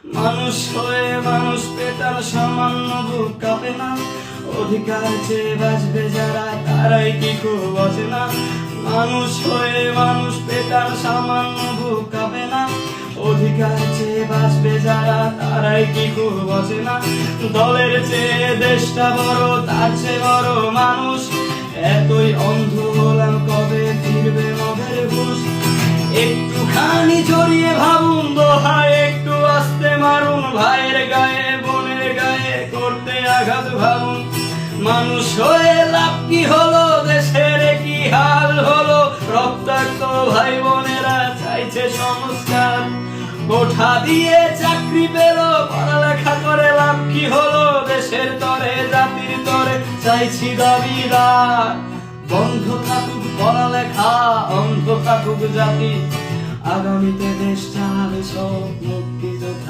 মানুষ হয়ে মানুষ পেটার সামান্য বুক কাঁপে না, অধিকার চেয়ে বাঁচবে যারা তারাই কি খুব অচেনা। মানুষ হয়ে মানুষ পেটার সামান্য বুক কাঁপে না, অধিকার চেয়ে বাঁচবে যারা তারাই কি খুব অচেনা। দলের চেয়ে দেশটা বড়, তার চেয়ে বড় মানুষ। এতই অন্ধ হলাম, কবে ফিরবে মদের হুঁশ? একটুখানি জড়িয়ে ভাবুন, দোহায় একটু আস্তে মারুন, ভাইয়ের গায়ে বোনের গায়ে করতে আঘাত ভাবুন। মানুষ হয়ে লাভ কি হলো, দেশের কি হাল হলো? রক্তাক্ত ভাই বোনেরা চাইছে সংস্কার। কোঠা দিয়ে চাকরি পেল, পড়ালেখা করে লাভ কি হলো? দেশের তরে জাতির তরে চাইছি দাবিদার। বন্ধ থাকুক পড়ালেখা, অন্ধ থাকুক জাতি, আগামীতে দেশ চালাবে সব মুক্তিযোদ্ধা।